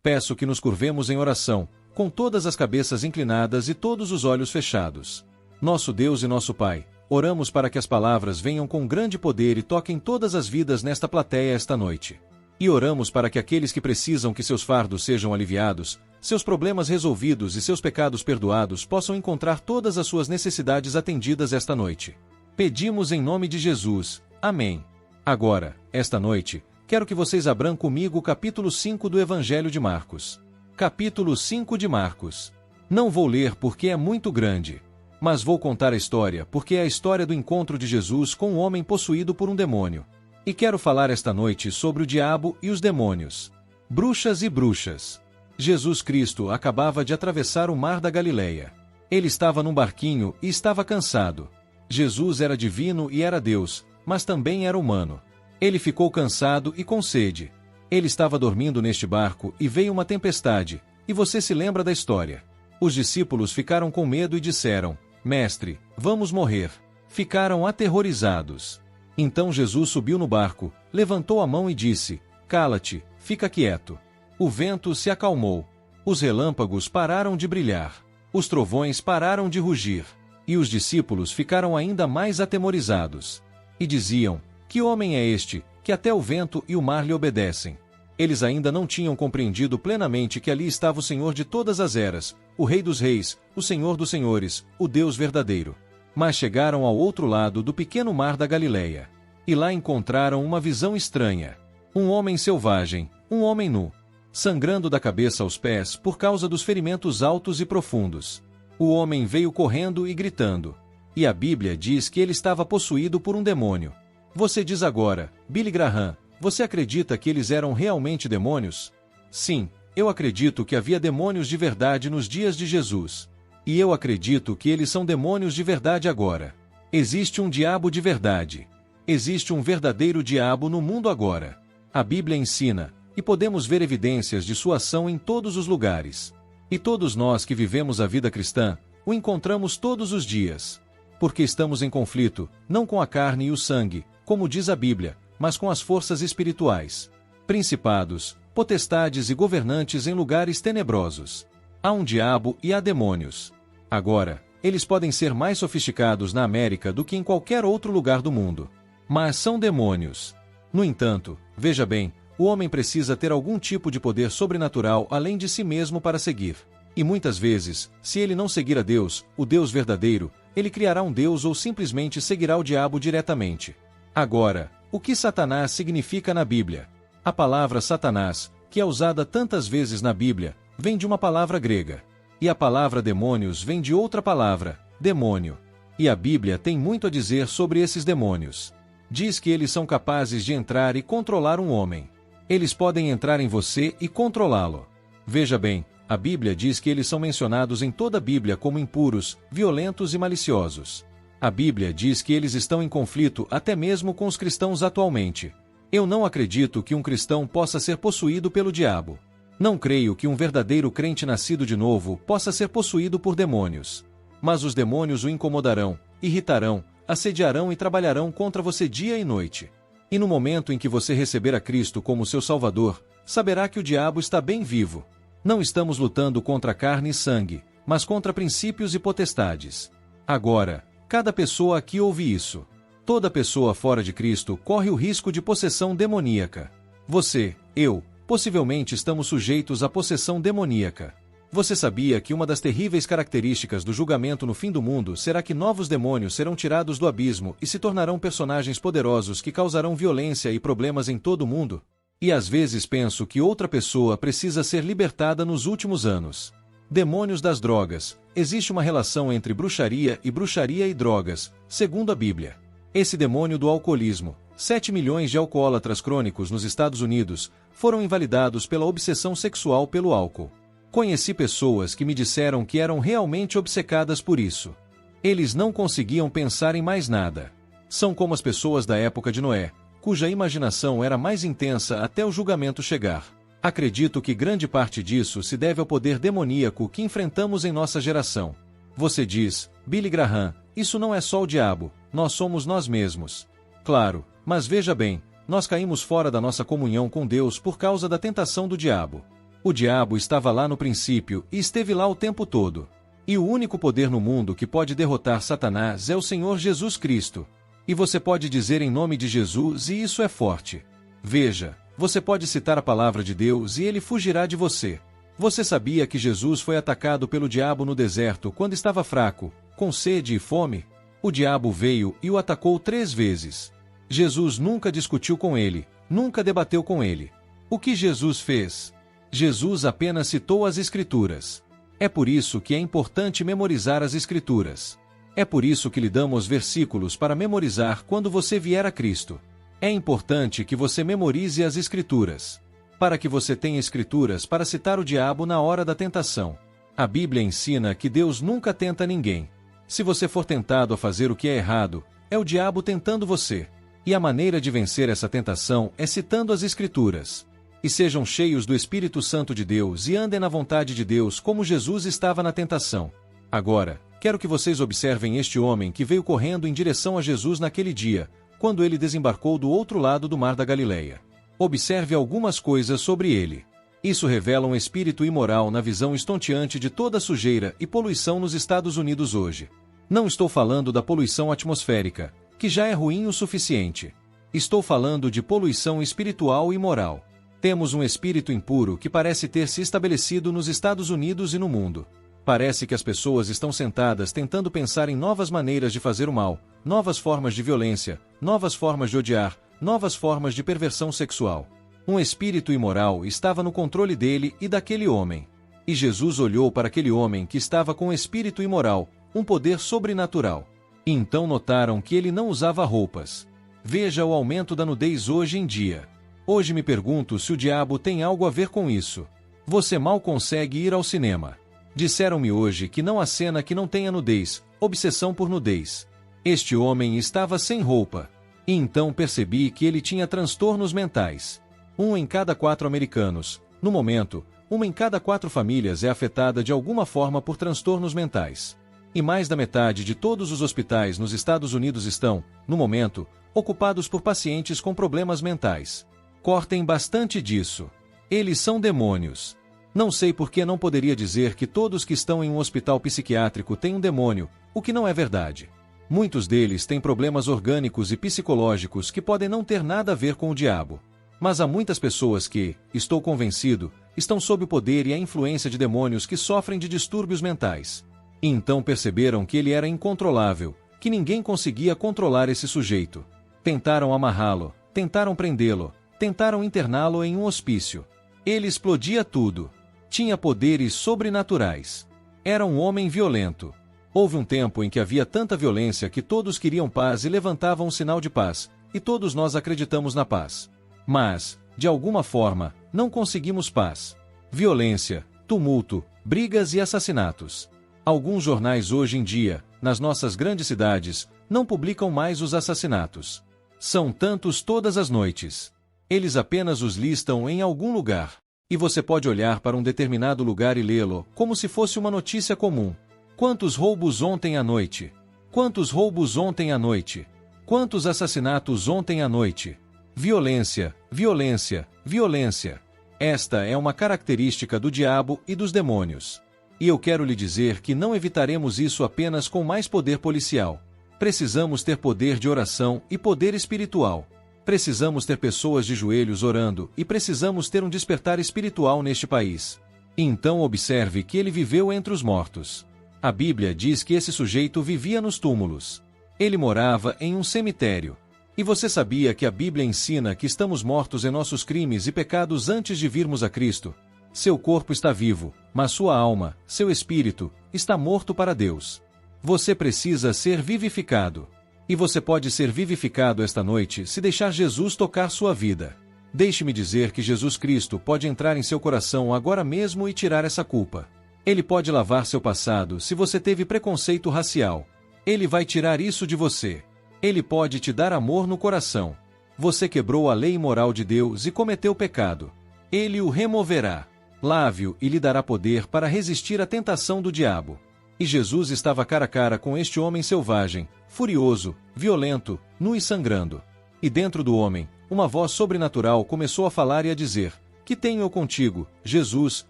Peço que nos curvemos em oração, com todas as cabeças inclinadas e todos os olhos fechados. Nosso Deus e nosso Pai, oramos para que as palavras venham com grande poder e toquem todas as vidas nesta plateia esta noite. E oramos para que aqueles que precisam que seus fardos sejam aliviados, seus problemas resolvidos e seus pecados perdoados possam encontrar todas as suas necessidades atendidas esta noite. Pedimos em nome de Jesus. Amém. Agora, esta noite, quero que vocês abram comigo o capítulo 5 do Evangelho de Marcos. Capítulo 5 de Marcos. Não vou ler porque é muito grande, mas vou contar a história porque é a história do encontro de Jesus com um homem possuído por um demônio. E quero falar esta noite sobre o diabo e os demônios. Bruxas e bruxas. Jesus Cristo acabava de atravessar o mar da Galileia. Ele estava num barquinho e estava cansado. Jesus era divino e era Deus, mas também era humano. Ele ficou cansado e com sede. Ele estava dormindo neste barco e veio uma tempestade, e você se lembra da história. Os discípulos ficaram com medo e disseram: Mestre, vamos morrer. Ficaram aterrorizados. Então Jesus subiu no barco, levantou a mão e disse: Cala-te, fica quieto. O vento se acalmou. Os relâmpagos pararam de brilhar. Os trovões pararam de rugir. E os discípulos ficaram ainda mais atemorizados. E diziam: Que homem é este, que até o vento e o mar lhe obedecem? Eles ainda não tinham compreendido plenamente que ali estava o Senhor de todas as eras, o Rei dos Reis, o Senhor dos Senhores, o Deus verdadeiro. Mas chegaram ao outro lado do pequeno mar da Galileia. E lá encontraram uma visão estranha. Um homem selvagem, um homem nu, sangrando da cabeça aos pés por causa dos ferimentos altos e profundos. O homem veio correndo e gritando. E a Bíblia diz que ele estava possuído por um demônio. Você diz agora: Billy Graham, você acredita que eles eram realmente demônios? Sim, eu acredito que havia demônios de verdade nos dias de Jesus. E eu acredito que eles são demônios de verdade agora. Existe um diabo de verdade. Existe um verdadeiro diabo no mundo agora. A Bíblia ensina, e podemos ver evidências de sua ação em todos os lugares. E todos nós que vivemos a vida cristã, o encontramos todos os dias. Porque estamos em conflito, não com a carne e o sangue, como diz a Bíblia, mas com as forças espirituais. Principados, potestades e governantes em lugares tenebrosos. Há um diabo e há demônios. Agora, eles podem ser mais sofisticados na América do que em qualquer outro lugar do mundo. Mas são demônios. No entanto, veja bem, o homem precisa ter algum tipo de poder sobrenatural além de si mesmo para seguir. E muitas vezes, se ele não seguir a Deus, o Deus verdadeiro, ele criará um Deus ou simplesmente seguirá o diabo diretamente. Agora, o que Satanás significa na Bíblia? A palavra Satanás, que é usada tantas vezes na Bíblia, vem de uma palavra grega. E a palavra demônios vem de outra palavra, demônio. E a Bíblia tem muito a dizer sobre esses demônios. Diz que eles são capazes de entrar e controlar um homem. Eles podem entrar em você e controlá-lo. Veja bem, a Bíblia diz que eles são mencionados em toda a Bíblia como impuros, violentos e maliciosos. A Bíblia diz que eles estão em conflito até mesmo com os cristãos atualmente. Eu não acredito que um cristão possa ser possuído pelo diabo. Não creio que um verdadeiro crente nascido de novo possa ser possuído por demônios. Mas os demônios o incomodarão, irritarão, assediarão e trabalharão contra você dia e noite. E no momento em que você receber a Cristo como seu Salvador, saberá que o diabo está bem vivo. Não estamos lutando contra carne e sangue, mas contra princípios e potestades. Agora, cada pessoa aqui ouve isso. Toda pessoa fora de Cristo corre o risco de possessão demoníaca. Você, eu, possivelmente estamos sujeitos à possessão demoníaca. Você sabia que uma das terríveis características do julgamento no fim do mundo será que novos demônios serão tirados do abismo e se tornarão personagens poderosos que causarão violência e problemas em todo o mundo? E às vezes penso que outra pessoa precisa ser libertada nos últimos anos. Demônios das drogas. Existe uma relação entre bruxaria e drogas, segundo a Bíblia. Esse demônio do alcoolismo. 7 milhões de alcoólatras crônicos nos Estados Unidos foram invalidados pela obsessão sexual pelo álcool. Conheci pessoas que me disseram que eram realmente obcecadas por isso. Eles não conseguiam pensar em mais nada. São como as pessoas da época de Noé, cuja imaginação era mais intensa até o julgamento chegar. Acredito que grande parte disso se deve ao poder demoníaco que enfrentamos em nossa geração. Você diz, Billy Graham, isso não é só o diabo, nós somos nós mesmos. Claro, mas veja bem, nós caímos fora da nossa comunhão com Deus por causa da tentação do diabo. O diabo estava lá no princípio e esteve lá o tempo todo. E o único poder no mundo que pode derrotar Satanás é o Senhor Jesus Cristo. E você pode dizer em nome de Jesus e isso é forte. Veja, você pode citar a palavra de Deus e ele fugirá de você. Você sabia que Jesus foi atacado pelo diabo no deserto quando estava fraco, com sede e fome? O diabo veio e o atacou 3 vezes. Jesus nunca discutiu com ele, nunca debateu com ele. O que Jesus fez? Jesus apenas citou as Escrituras. É por isso que é importante memorizar as Escrituras. É por isso que lhe damos versículos para memorizar quando você vier a Cristo. É importante que você memorize as Escrituras, para que você tenha Escrituras para citar o diabo na hora da tentação. A Bíblia ensina que Deus nunca tenta ninguém. Se você for tentado a fazer o que é errado, é o diabo tentando você. E a maneira de vencer essa tentação é citando as Escrituras. E sejam cheios do Espírito Santo de Deus e andem na vontade de Deus como Jesus estava na tentação. Agora, quero que vocês observem este homem que veio correndo em direção a Jesus naquele dia, quando ele desembarcou do outro lado do mar da Galileia. Observe algumas coisas sobre ele. Isso revela um espírito imoral na visão estonteante de toda a sujeira e poluição nos Estados Unidos hoje. Não estou falando da poluição atmosférica, que já é ruim o suficiente. Estou falando de poluição espiritual e moral. Temos um espírito impuro que parece ter se estabelecido nos Estados Unidos e no mundo. Parece que as pessoas estão sentadas tentando pensar em novas maneiras de fazer o mal, novas formas de violência, novas formas de odiar, novas formas de perversão sexual. Um espírito imoral estava no controle dele e daquele homem. E Jesus olhou para aquele homem que estava com um espírito imoral, um poder sobrenatural. E então notaram que ele não usava roupas. Veja o aumento da nudez hoje em dia. Hoje me pergunto se o diabo tem algo a ver com isso. Você mal consegue ir ao cinema. Disseram-me hoje que não há cena que não tenha nudez, obsessão por nudez. Este homem estava sem roupa. E então percebi que ele tinha transtornos mentais. 1 em cada 4 americanos, no momento, 1 em cada 4 famílias é afetada de alguma forma por transtornos mentais. E mais da metade de todos os hospitais nos Estados Unidos estão, no momento, ocupados por pacientes com problemas mentais. Cortem bastante disso. Eles são demônios. Não sei por que não poderia dizer que todos que estão em um hospital psiquiátrico têm um demônio, o que não é verdade. Muitos deles têm problemas orgânicos e psicológicos que podem não ter nada a ver com o diabo. Mas há muitas pessoas que, estou convencido, estão sob o poder e a influência de demônios que sofrem de distúrbios mentais. E então perceberam que ele era incontrolável, que ninguém conseguia controlar esse sujeito. Tentaram amarrá-lo, tentaram prendê-lo, tentaram interná-lo em um hospício. Ele explodia tudo. Tinha poderes sobrenaturais. Era um homem violento. Houve um tempo em que havia tanta violência que todos queriam paz e levantavam um sinal de paz, e todos nós acreditamos na paz. Mas, de alguma forma, não conseguimos paz. Violência, tumulto, brigas e assassinatos. Alguns jornais hoje em dia, nas nossas grandes cidades, não publicam mais os assassinatos. São tantos todas as noites. Eles apenas os listam em algum lugar. E você pode olhar para um determinado lugar e lê-lo, como se fosse uma notícia comum. Quantos roubos ontem à noite? Quantos roubos ontem à noite? Quantos assassinatos ontem à noite? Violência, violência, violência. Esta é uma característica do diabo e dos demônios. E eu quero lhe dizer que não evitaremos isso apenas com mais poder policial. Precisamos ter poder de oração e poder espiritual. Precisamos ter pessoas de joelhos orando e precisamos ter um despertar espiritual neste país. E então observe que ele viveu entre os mortos. A Bíblia diz que esse sujeito vivia nos túmulos. Ele morava em um cemitério. E você sabia que a Bíblia ensina que estamos mortos em nossos crimes e pecados antes de virmos a Cristo? Seu corpo está vivo, mas sua alma, seu espírito, está morto para Deus. Você precisa ser vivificado. E você pode ser vivificado esta noite se deixar Jesus tocar sua vida. Deixe-me dizer que Jesus Cristo pode entrar em seu coração agora mesmo e tirar essa culpa. Ele pode lavar seu passado se você teve preconceito racial. Ele vai tirar isso de você. Ele pode te dar amor no coração. Você quebrou a lei moral de Deus e cometeu pecado. Ele o removerá. Lave-o e lhe dará poder para resistir à tentação do diabo. E Jesus estava cara a cara com este homem selvagem, furioso, violento, nu e sangrando. E dentro do homem, uma voz sobrenatural começou a falar e a dizer: Que tenho eu contigo, Jesus,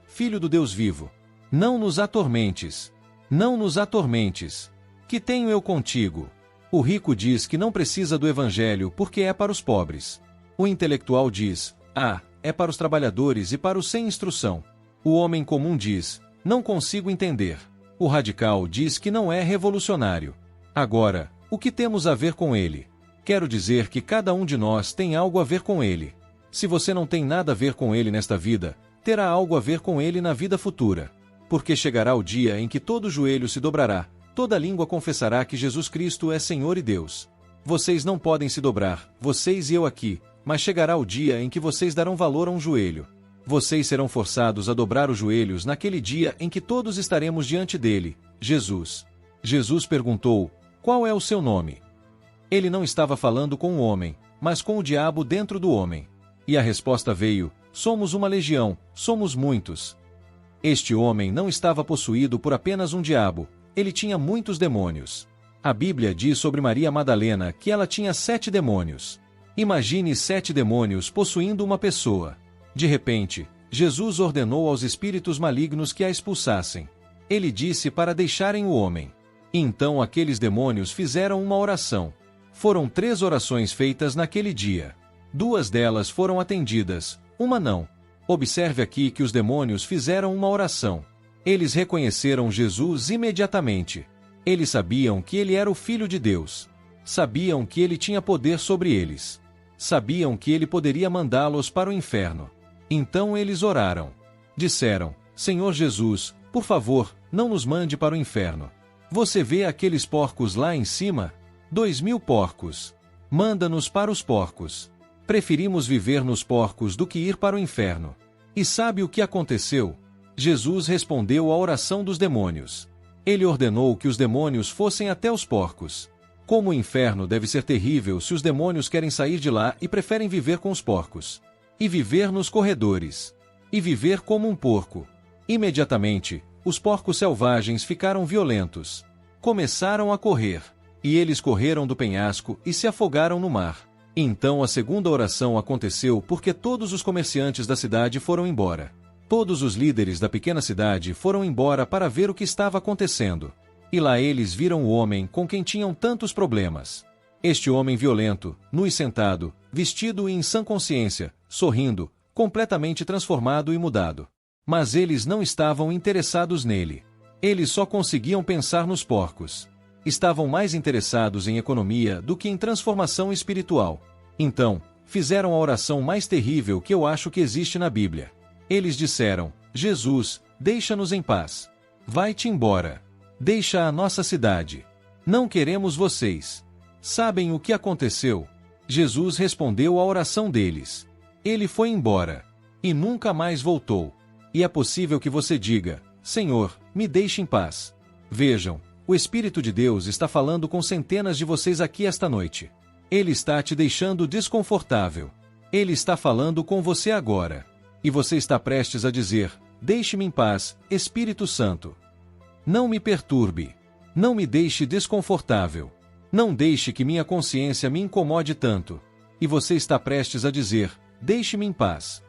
Filho do Deus vivo? Não nos atormentes. Não nos atormentes. Que tenho eu contigo? O rico diz que não precisa do evangelho porque é para os pobres. O intelectual diz: é para os trabalhadores e para os sem instrução. O homem comum diz: não consigo entender. O radical diz que não é revolucionário. Agora, o que temos a ver com ele? Quero dizer que cada um de nós tem algo a ver com ele. Se você não tem nada a ver com ele nesta vida, terá algo a ver com ele na vida futura. Porque chegará o dia em que todo joelho se dobrará, toda língua confessará que Jesus Cristo é Senhor e Deus. Vocês não podem se dobrar, vocês e eu aqui, mas chegará o dia em que vocês darão valor a um joelho. Vocês serão forçados a dobrar os joelhos naquele dia em que todos estaremos diante dele, Jesus. Jesus perguntou: qual é o seu nome? Ele não estava falando com o homem, mas com o diabo dentro do homem. E a resposta veio: somos uma legião, somos muitos. Este homem não estava possuído por apenas um diabo, ele tinha muitos demônios. A Bíblia diz sobre Maria Madalena que ela tinha 7 demônios. Imagine 7 demônios possuindo uma pessoa. De repente, Jesus ordenou aos espíritos malignos que a expulsassem. Ele disse para deixarem o homem. E então aqueles demônios fizeram uma oração. Foram 3 orações feitas naquele dia. 2 delas foram atendidas, uma não. Observe aqui que os demônios fizeram uma oração. Eles reconheceram Jesus imediatamente. Eles sabiam que ele era o Filho de Deus. Sabiam que ele tinha poder sobre eles. Sabiam que ele poderia mandá-los para o inferno. Então eles oraram. Disseram: Senhor Jesus, por favor, não nos mande para o inferno. Você vê aqueles porcos lá em cima? 2.000 porcos. Manda-nos para os porcos. Preferimos viver nos porcos do que ir para o inferno. E sabe o que aconteceu? Jesus respondeu à oração dos demônios. Ele ordenou que os demônios fossem até os porcos. Como o inferno deve ser terrível se os demônios querem sair de lá e preferem viver com os porcos. E viver nos corredores. E viver como um porco. Imediatamente, os porcos selvagens ficaram violentos. Começaram a correr. E eles correram do penhasco e se afogaram no mar. Então a segunda oração aconteceu porque todos os comerciantes da cidade foram embora. Todos os líderes da pequena cidade foram embora para ver o que estava acontecendo. E lá eles viram o homem com quem tinham tantos problemas. Este homem violento, nu e sentado, vestido e em sã consciência, sorrindo, completamente transformado e mudado. Mas eles não estavam interessados nele. Eles só conseguiam pensar nos porcos. Estavam mais interessados em economia do que em transformação espiritual. Então, fizeram a oração mais terrível que eu acho que existe na Bíblia. Eles disseram: Jesus, deixa-nos em paz. Vai-te embora. Deixa a nossa cidade. Não queremos vocês. Sabem o que aconteceu? Jesus respondeu à oração deles. Ele foi embora. E nunca mais voltou. E é possível que você diga: Senhor, me deixe em paz. Vejam, o Espírito de Deus está falando com centenas de vocês aqui esta noite. Ele está te deixando desconfortável. Ele está falando com você agora. E você está prestes a dizer: deixe-me em paz, Espírito Santo. Não me perturbe. Não me deixe desconfortável. Não deixe que minha consciência me incomode tanto. E você está prestes a dizer: deixe-me em paz.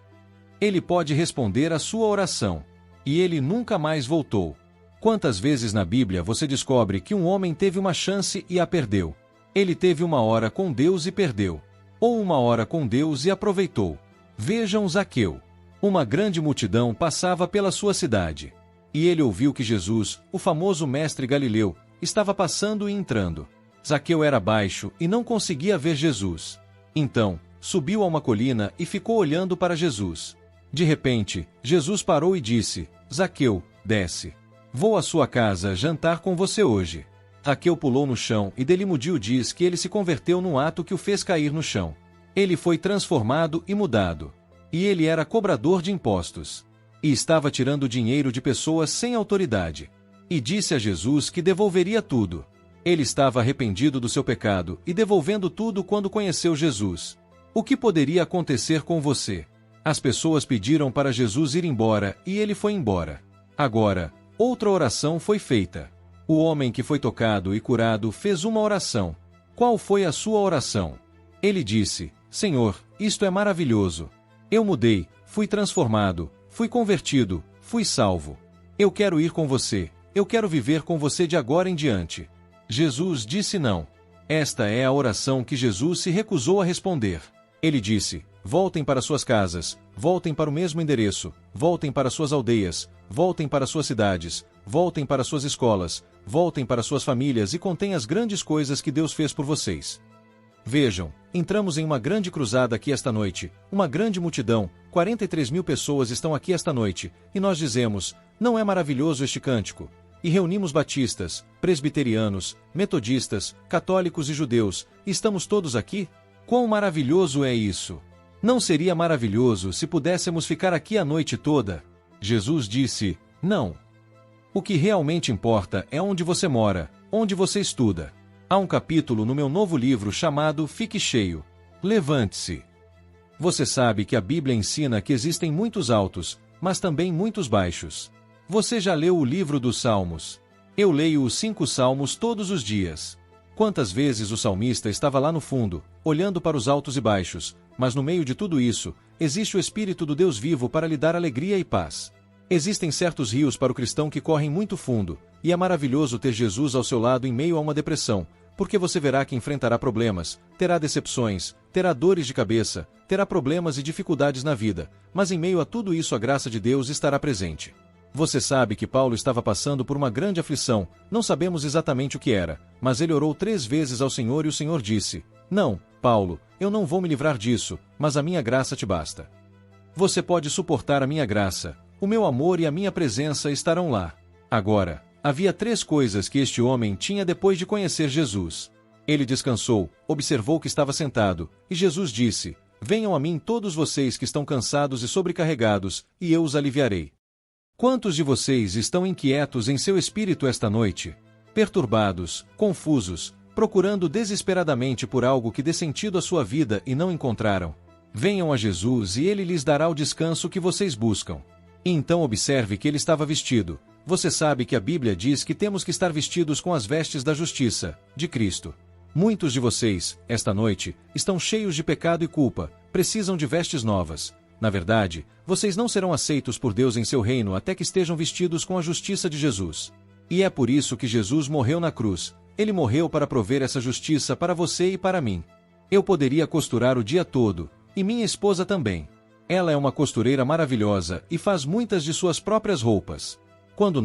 Ele pode responder a sua oração. E ele nunca mais voltou. Quantas vezes na Bíblia você descobre que um homem teve uma chance e a perdeu? Ele teve uma hora com Deus e perdeu. Ou uma hora com Deus e aproveitou. Vejam Zaqueu. Uma grande multidão passava pela sua cidade. E ele ouviu que Jesus, o famoso mestre Galileu, estava passando e entrando. Zaqueu era baixo e não conseguia ver Jesus. Então, subiu a uma colina e ficou olhando para Jesus. De repente, Jesus parou e disse: Zaqueu, desce. Vou à sua casa jantar com você hoje. Zaqueu pulou no chão e Delimudio diz que ele se converteu num ato que o fez cair no chão. Ele foi transformado e mudado. E ele era cobrador de impostos. E estava tirando dinheiro de pessoas sem autoridade. E disse a Jesus que devolveria tudo. Ele estava arrependido do seu pecado e devolvendo tudo quando conheceu Jesus. O que poderia acontecer com você? As pessoas pediram para Jesus ir embora e ele foi embora. Agora, outra oração foi feita. O homem que foi tocado e curado fez uma oração. Qual foi a sua oração? Ele disse: Senhor, isto é maravilhoso. Eu mudei, fui transformado, fui convertido, fui salvo. Eu quero ir com você, eu quero viver com você de agora em diante. Jesus disse não. Esta é a oração que Jesus se recusou a responder. Ele disse: voltem para suas casas, voltem para o mesmo endereço, voltem para suas aldeias, voltem para suas cidades, voltem para suas escolas, voltem para suas famílias e contem as grandes coisas que Deus fez por vocês. Vejam, entramos em uma grande cruzada aqui esta noite, uma grande multidão, 43.000 pessoas estão aqui esta noite, e nós dizemos: não é maravilhoso este cântico? E reunimos batistas, presbiterianos, metodistas, católicos e judeus, e estamos todos aqui? Quão maravilhoso é isso! Não seria maravilhoso se pudéssemos ficar aqui a noite toda? Jesus disse: não. O que realmente importa é onde você mora, onde você estuda. Há um capítulo no meu novo livro chamado Fique Cheio. Levante-se. Você sabe que a Bíblia ensina que existem muitos altos, mas também muitos baixos. Você já leu o livro dos Salmos? Eu leio os 5 Salmos todos os dias. Quantas vezes o salmista estava lá no fundo, olhando para os altos e baixos, mas no meio de tudo isso, existe o Espírito do Deus vivo para lhe dar alegria e paz. Existem certos rios para o cristão que correm muito fundo, e é maravilhoso ter Jesus ao seu lado em meio a uma depressão, porque você verá que enfrentará problemas, terá decepções, terá dores de cabeça, terá problemas e dificuldades na vida, mas em meio a tudo isso a graça de Deus estará presente. Você sabe que Paulo estava passando por uma grande aflição, não sabemos exatamente o que era, mas ele orou 3 vezes ao Senhor e o Senhor disse: não, Paulo, eu não vou me livrar disso, mas a minha graça te basta. Você pode suportar a minha graça, o meu amor e a minha presença estarão lá. Agora, havia 3 coisas que este homem tinha depois de conhecer Jesus. Ele descansou, observou que estava sentado, e Jesus disse: venham a mim todos vocês que estão cansados e sobrecarregados, e eu os aliviarei. Quantos de vocês estão inquietos em seu espírito esta noite? Perturbados, confusos, procurando desesperadamente por algo que dê sentido à sua vida e não encontraram? Venham a Jesus e Ele lhes dará o descanso que vocês buscam. E então observe que ele estava vestido. Você sabe que a Bíblia diz que temos que estar vestidos com as vestes da justiça, de Cristo. Muitos de vocês, esta noite, estão cheios de pecado e culpa, precisam de vestes novas. Na verdade, vocês não serão aceitos por Deus em seu reino até que estejam vestidos com a justiça de Jesus. E é por isso que Jesus morreu na cruz. Ele morreu para prover essa justiça para você e para mim. Eu poderia costurar o dia todo, e minha esposa também. Ela é uma costureira maravilhosa e faz muitas de suas próprias roupas. Quando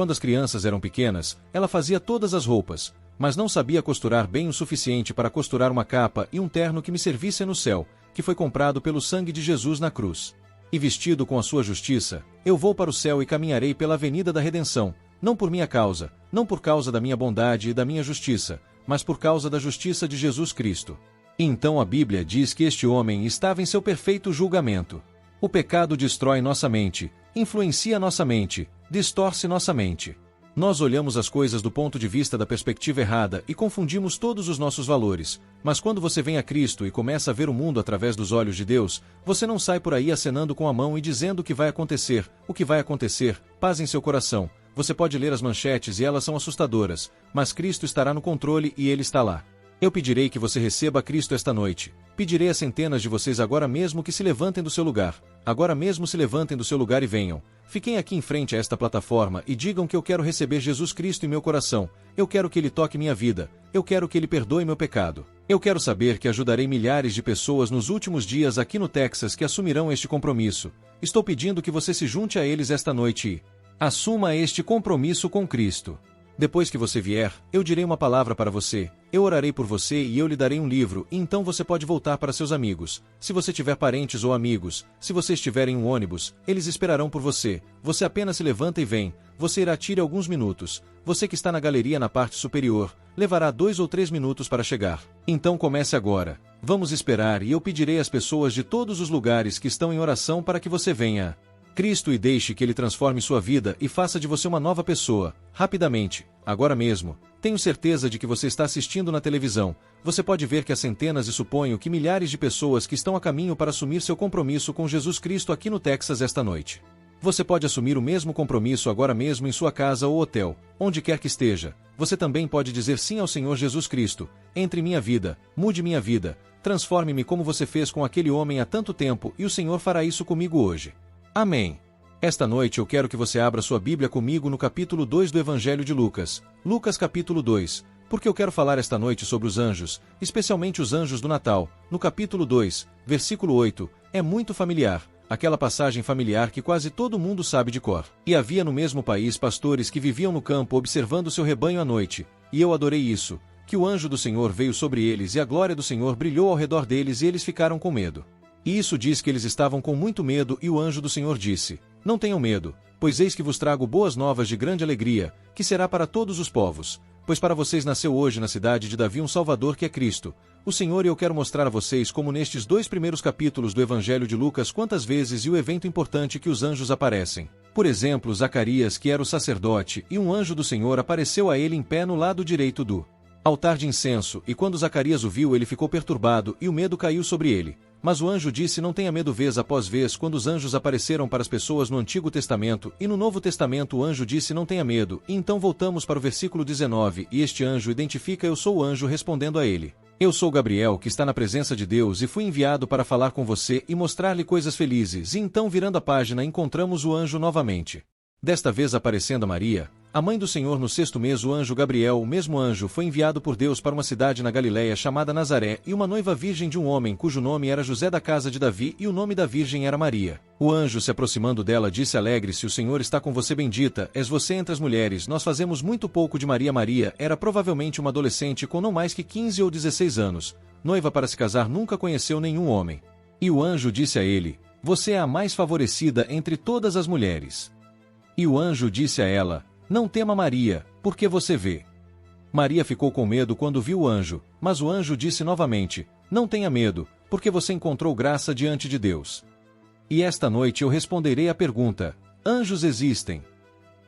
as crianças eram pequenas, ela fazia todas as roupas, mas não sabia costurar bem o suficiente para costurar uma capa e um terno que me servissem no céu, que foi comprado pelo sangue de Jesus na cruz. E vestido com a sua justiça, eu vou para o céu e caminharei pela avenida da redenção, não por minha causa, não por causa da minha bondade e da minha justiça, mas por causa da justiça de Jesus Cristo. E então a Bíblia diz que este homem estava em seu perfeito julgamento. O pecado destrói nossa mente, influencia nossa mente, distorce nossa mente. Nós olhamos as coisas do ponto de vista da perspectiva errada e confundimos todos os nossos valores, mas quando você vem a Cristo e começa a ver o mundo através dos olhos de Deus, você não sai por aí acenando com a mão e dizendo o que vai acontecer, paz em seu coração. Você pode ler as manchetes e elas são assustadoras, mas Cristo estará no controle e Ele está lá. Eu pedirei que você receba Cristo esta noite. Pedirei a centenas de vocês agora mesmo que se levantem do seu lugar. Agora mesmo se levantem do seu lugar e venham. Fiquem aqui em frente a esta plataforma e digam que eu quero receber Jesus Cristo em meu coração. Eu quero que Ele toque minha vida. Eu quero que Ele perdoe meu pecado. Eu quero saber que ajudarei milhares de pessoas nos últimos dias aqui no Texas que assumirão este compromisso. Estou pedindo que você se junte a eles esta noite e assuma este compromisso com Cristo. Depois que você vier, eu direi uma palavra para você, eu orarei por você e eu lhe darei um livro, e então você pode voltar para seus amigos. Se você tiver parentes ou amigos, se você estiver em um ônibus, eles esperarão por você. Você apenas se levanta e vem. Você irá tirar alguns minutos. Você que está na galeria na parte superior, levará 2 ou 3 minutos para chegar. Então comece agora. Vamos esperar e eu pedirei às pessoas de todos os lugares que estão em oração para que você venha. Cristo e deixe que Ele transforme sua vida e faça de você uma nova pessoa, rapidamente, agora mesmo. Tenho certeza de que você está assistindo na televisão. Você pode ver que há centenas e suponho que milhares de pessoas que estão a caminho para assumir seu compromisso com Jesus Cristo aqui no Texas esta noite. Você pode assumir o mesmo compromisso agora mesmo em sua casa ou hotel, onde quer que esteja. Você também pode dizer sim ao Senhor Jesus Cristo. Entre em minha vida, mude minha vida, transforme-me como você fez com aquele homem há tanto tempo e o Senhor fará isso comigo hoje. Amém. Esta noite eu quero que você abra sua Bíblia comigo no capítulo 2 do Evangelho de Lucas. Lucas capítulo 2, porque eu quero falar esta noite sobre os anjos, especialmente os anjos do Natal. No capítulo 2, versículo 8, é muito familiar, aquela passagem familiar que quase todo mundo sabe de cor. E havia no mesmo país pastores que viviam no campo observando seu rebanho à noite, e eu adorei isso, que o anjo do Senhor veio sobre eles e a glória do Senhor brilhou ao redor deles e eles ficaram com medo. E isso diz que eles estavam com muito medo e o anjo do Senhor disse: Não tenham medo, pois eis que vos trago boas novas de grande alegria, que será para todos os povos. Pois para vocês nasceu hoje na cidade de Davi um Salvador que é Cristo, o Senhor. E eu quero mostrar a vocês como nestes 2 primeiros capítulos do Evangelho de Lucas quantas vezes e o evento importante que os anjos aparecem. Por exemplo, Zacarias, que era o sacerdote, e um anjo do Senhor apareceu a ele em pé no lado direito do altar de incenso, e quando Zacarias o viu ele ficou perturbado e o medo caiu sobre ele. Mas o anjo disse: Não tenha medo. Vez após vez, quando os anjos apareceram para as pessoas no Antigo Testamento e no Novo Testamento, o anjo disse: Não tenha medo. E então voltamos para o versículo 19, e este anjo identifica: Eu sou o anjo, respondendo a ele: Eu sou Gabriel, que está na presença de Deus e fui enviado para falar com você e mostrar-lhe coisas felizes. E então, virando a página, encontramos o anjo novamente. Desta vez aparecendo a Maria, a mãe do Senhor. No 6º mês, o anjo Gabriel, o mesmo anjo, foi enviado por Deus para uma cidade na Galiléia chamada Nazaré, e uma noiva virgem de um homem cujo nome era José, da casa de Davi, e o nome da virgem era Maria. O anjo, se aproximando dela, disse: Alegre-se, o Senhor está com você, bendita és você entre as mulheres. Nós fazemos muito pouco de Maria. Maria era provavelmente uma adolescente com não mais que 15 ou 16 anos, noiva para se casar, nunca conheceu nenhum homem. E o anjo disse a ele: Você é a mais favorecida entre todas as mulheres. E o anjo disse a ela: Não tema, Maria, porque você vê. Maria ficou com medo quando viu o anjo, mas o anjo disse novamente: Não tenha medo, porque você encontrou graça diante de Deus. E esta noite eu responderei à pergunta: anjos existem?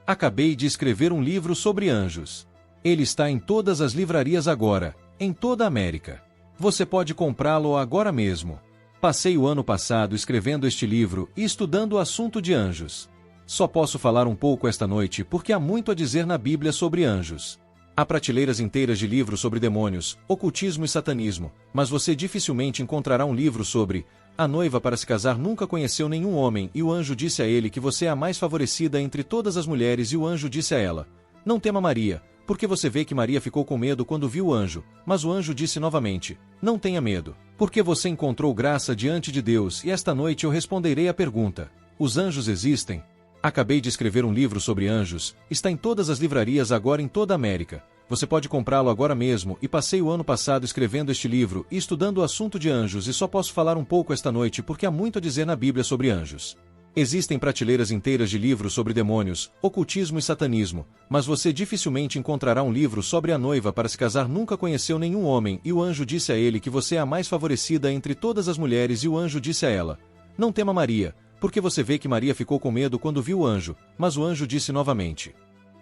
Acabei de escrever um livro sobre anjos. Ele está em todas as livrarias agora, em toda a América. Você pode comprá-lo agora mesmo. Passei o ano passado escrevendo este livro e estudando o assunto de anjos. Só posso falar um pouco esta noite porque há muito a dizer na Bíblia sobre anjos. Há prateleiras inteiras de livros sobre demônios, ocultismo e satanismo, mas você dificilmente encontrará um livro sobre a noiva para se casar nunca conheceu nenhum homem. E o anjo disse a ele que você é a mais favorecida entre todas as mulheres. E o anjo disse a ela: Não tema, Maria, porque você vê que Maria ficou com medo quando viu o anjo. Mas o anjo disse novamente: Não tenha medo, porque você encontrou graça diante de Deus. E esta noite eu responderei à pergunta: os anjos existem? Acabei de escrever um livro sobre anjos, está em todas as livrarias agora em toda a América. Você pode comprá-lo agora mesmo. E passei o ano passado escrevendo este livro e estudando o assunto de anjos, e só posso falar um pouco esta noite porque há muito a dizer na Bíblia sobre anjos. Existem prateleiras inteiras de livros sobre demônios, ocultismo e satanismo, mas você dificilmente encontrará um livro sobre a noiva para se casar nunca conheceu nenhum homem. E o anjo disse a ele que você é a mais favorecida entre todas as mulheres. E o anjo disse a ela: Não tema, Maria, porque você vê que Maria ficou com medo quando viu o anjo. Mas o anjo disse novamente: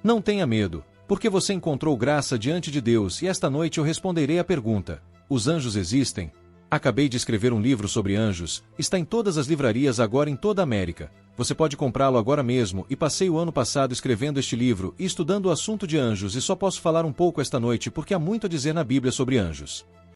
Não tenha medo, porque você encontrou graça diante de Deus. E esta noite eu responderei à pergunta: os anjos existem? Acabei de escrever um livro sobre anjos, está em todas as livrarias agora em toda a América. Você pode comprá-lo agora mesmo. E passei o ano passado escrevendo este livro e estudando o assunto de anjos, e só posso falar um pouco esta noite porque há muito a dizer na Bíblia sobre anjos.